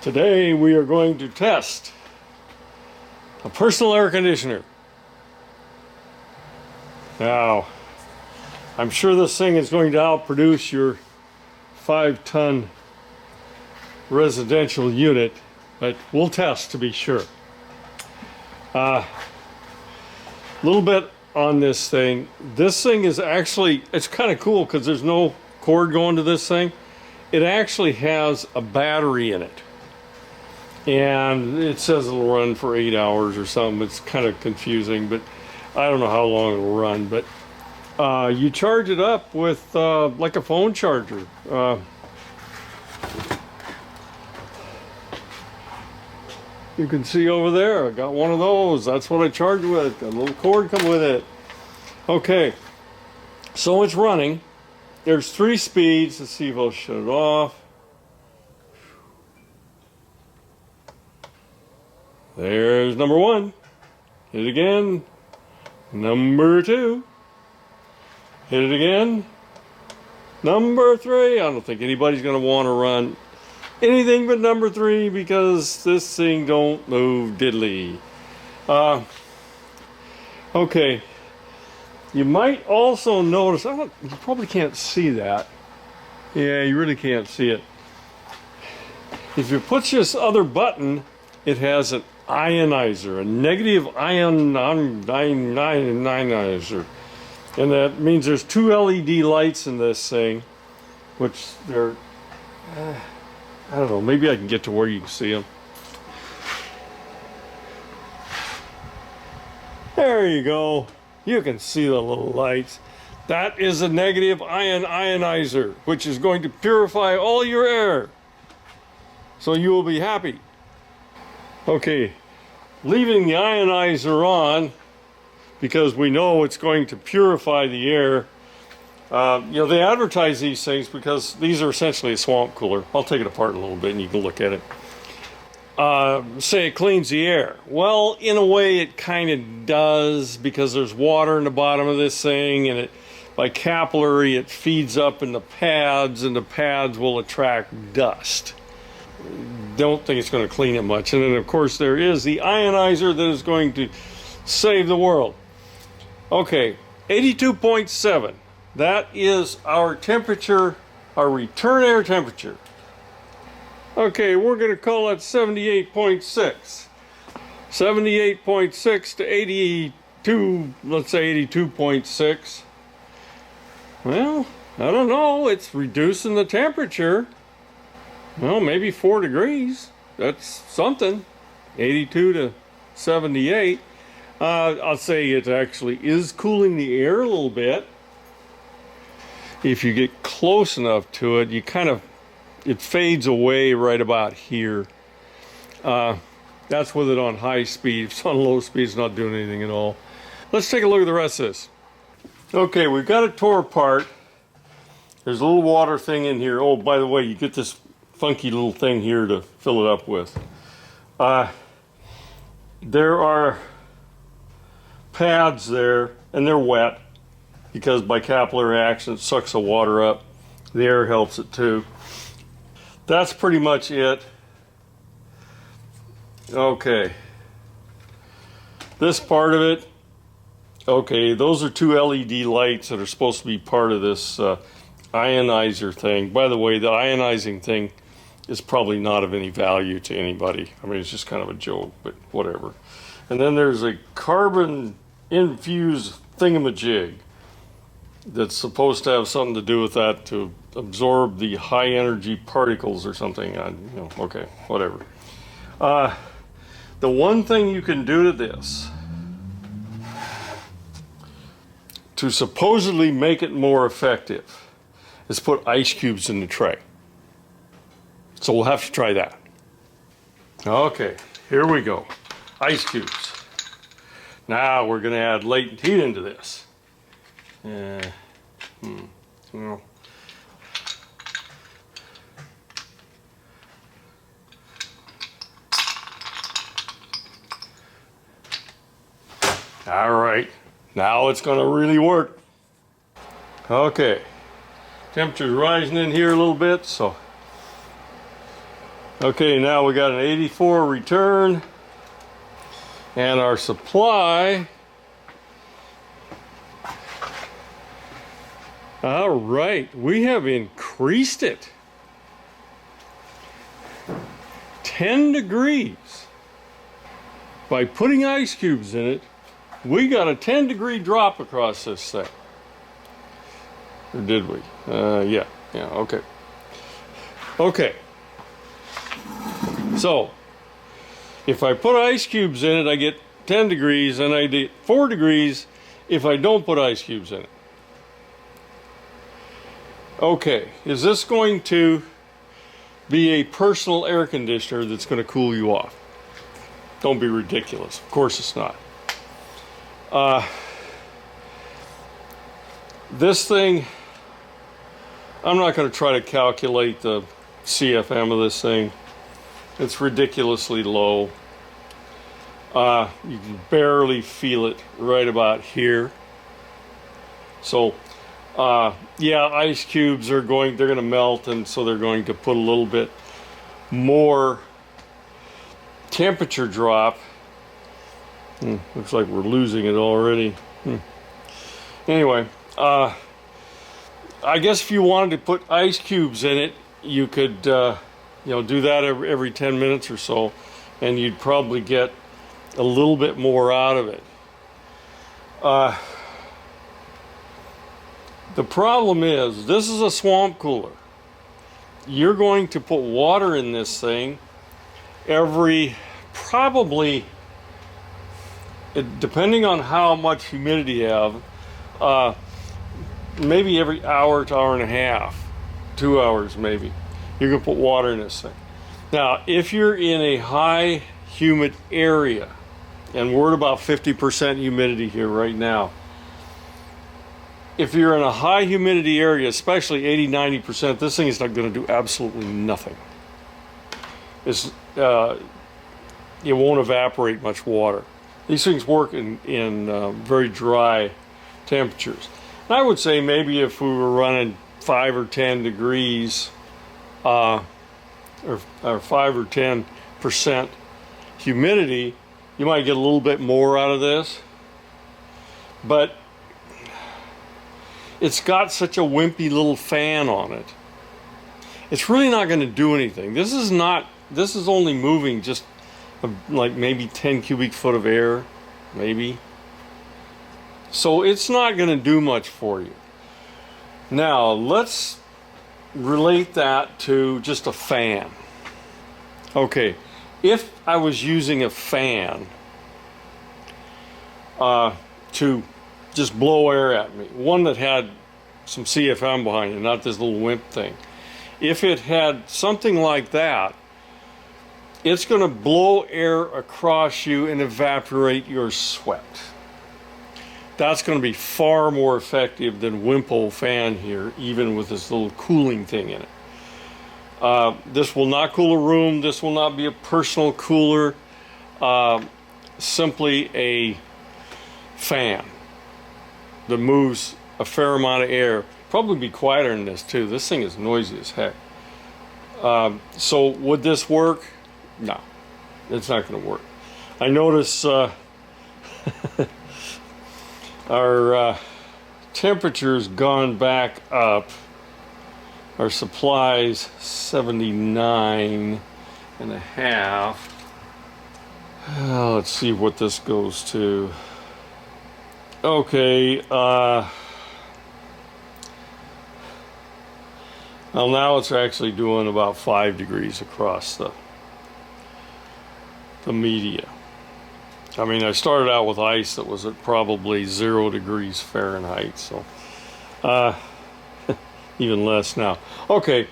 Today we are going to test a personal air conditioner. Now, I'm sure this thing is going to outproduce your 5-ton residential unit, but we'll test to be sure. A little bit on this thing. This thing is actually, it's kind of cool because there's no cord going to this thing. It actually has a battery in it. And it says it'll run for 8 hours or something. It's kind of confusing, but I don't know how long it'll run. But you charge it up with like a phone charger. You can see over there, I got one of those. That's what I charge with. Got a little cord come with it. Okay, so it's running. There's 3 speeds. Let's see if I'll shut it off. There's number 1. Hit it again. Number 2. Hit it again. Number 3. I don't think anybody's going to want to run anything but number 3 because this thing don't move diddly. Okay. You might also notice, you probably can't see that. Yeah, you really can't see it. If you push this other button, it has an ionizer, a negative ionizer. And that means there's 2 LED lights in this thing, which they're, I don't know, maybe I can get to where you can see them. There you go. You can see the little lights. That is a negative ionizer, which is going to purify all your air. So you will be happy. Okay, leaving the ionizer on, because we know it's going to purify the air. You know, they advertise these things because these are essentially a swamp cooler. I'll take it apart a little bit and you can look at it. Say it cleans the air. Well, in a way it kind of does, because there's water in the bottom of this thing, and by capillary it feeds up in the pads, and the pads will attract dust. Don't think it's going to clean it much. And then of course there is the ionizer that is going to save the world. Okay, 82.7. That is our temperature, our return air temperature. Okay, we're going to call it 78.6. 78.6 to 82, let's say 82.6. Well, I don't know, it's reducing the temperature. Well, maybe 4 degrees. That's something. 82 to 78. I'll say it actually is cooling the air a little bit. If you get close enough to it, it fades away right about here. That's with it on high speed. If it's on low speed, it's not doing anything at all. Let's take a look at the rest of this. Okay, we've got it tore apart. There's a little water thing in here. Oh, by the way, you get this funky little thing here to fill it up with. There are pads there, and they're wet because by capillary action it sucks the water up. The air helps it too. That's pretty much it. Okay. This part of it, okay, those are 2 LED lights that are supposed to be part of this ionizer thing. By the way, the ionizing thing is probably not of any value to anybody. I mean, it's just kind of a joke, but whatever. And then there's a carbon infused thingamajig that's supposed to have something to do with that, to absorb the high energy particles or something. Okay, whatever. The one thing you can do to this to supposedly make it more effective is put ice cubes in the tray. So we'll have to try that. Okay, here we go. Ice cubes. Now we're going to add latent heat into this. Well. All right, now it's going to really work. Okay, temperature's rising in here a little bit, so Okay, now we got an 84 return, and our supply. All right, we have increased it 10 degrees. By putting ice cubes in it, we got a 10-degree drop across this thing. Or did we? Yeah, okay. Okay. So, if I put ice cubes in it, I get 10 degrees, and I get 4 degrees if I don't put ice cubes in it. Okay, is this going to be a personal air conditioner that's going to cool you off? Don't be ridiculous. Of course it's not. This thing, I'm not going to try to calculate the CFM of this thing. It's ridiculously low. You can barely feel it right about here. So, yeah, ice cubes they're going to melt, and so they're going to put a little bit more temperature drop. Looks like we're losing it already. Anyway, I guess if you wanted to put ice cubes in it, you could, do that every 10 minutes or so, and you'd probably get a little bit more out of it. The problem is, this is a swamp cooler. You're going to put water in this thing probably, depending on how much humidity you have, maybe every hour to hour and a half, 2 hours maybe, you're going to put water in this thing. Now, if you're in a high humid area, and we're at about 50% humidity here right now, if you're in a high humidity area, especially 80-90%, this thing is not going to do absolutely nothing. It won't evaporate much water. These things work in very dry temperatures. And I would say maybe if we were running 5 or 10 degrees, or 5 or 10% humidity, you might get a little bit more out of this. But it's got such a wimpy little fan on it. It's really not going to do anything. This is only moving just like maybe 10 cubic foot of air, maybe. So it's not going to do much for you. Now, let's relate that to just a fan. Okay, if I was using a fan to just blow air at me, one that had some CFM behind it, not this little wimp thing. If it had something like that, it's going to blow air across you and evaporate your sweat. That's going to be far more effective than Wimpo fan here, even with this little cooling thing in it. This will not cool a room. This will not be a personal cooler. Simply a fan that moves a fair amount of air. Probably be quieter than this too. This thing is noisy as heck. So would this work? No, it's not going to work. I notice our temperature's gone back up. Our supply's 79 and a half. Let's see what this goes to. Okay, well, now it's actually doing about 5 degrees across the media. I mean, I started out with ice that was at probably 0 degrees Fahrenheit, so even less now. Okay,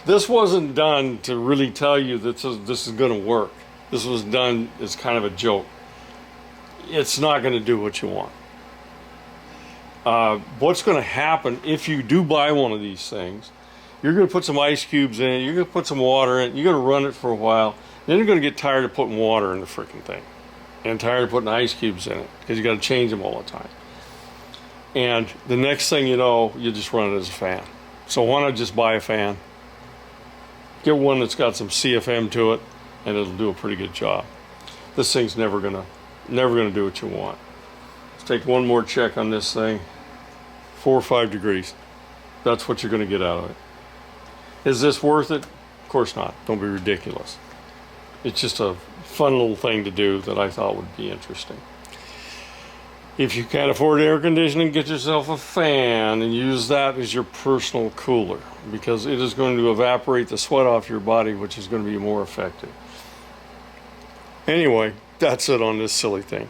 this wasn't done to really tell you that this is going to work. This was done as kind of a joke. It's not going to do what you want. What's going to happen if you do buy one of these things, you're going to put some ice cubes in it, you're going to put some water in it, you're going to run it for a while, then you're going to get tired of putting water in the freaking thing and tired of putting ice cubes in it because you got to change them all the time. And the next thing you know, you just run it as a fan. So why not just buy a fan? Get one that's got some CFM to it, and it'll do a pretty good job. This thing's never gonna do what you want. Let's take one more check on this thing. 4 or 5 degrees. That's what you're gonna get out of it. Is this worth it? Of course not. Don't be ridiculous. It's just a fun little thing to do that I thought would be interesting. If you can't afford air conditioning, get yourself a fan and use that as your personal cooler, because it is going to evaporate the sweat off your body, which is going to be more effective. Anyway, that's it on this silly thing.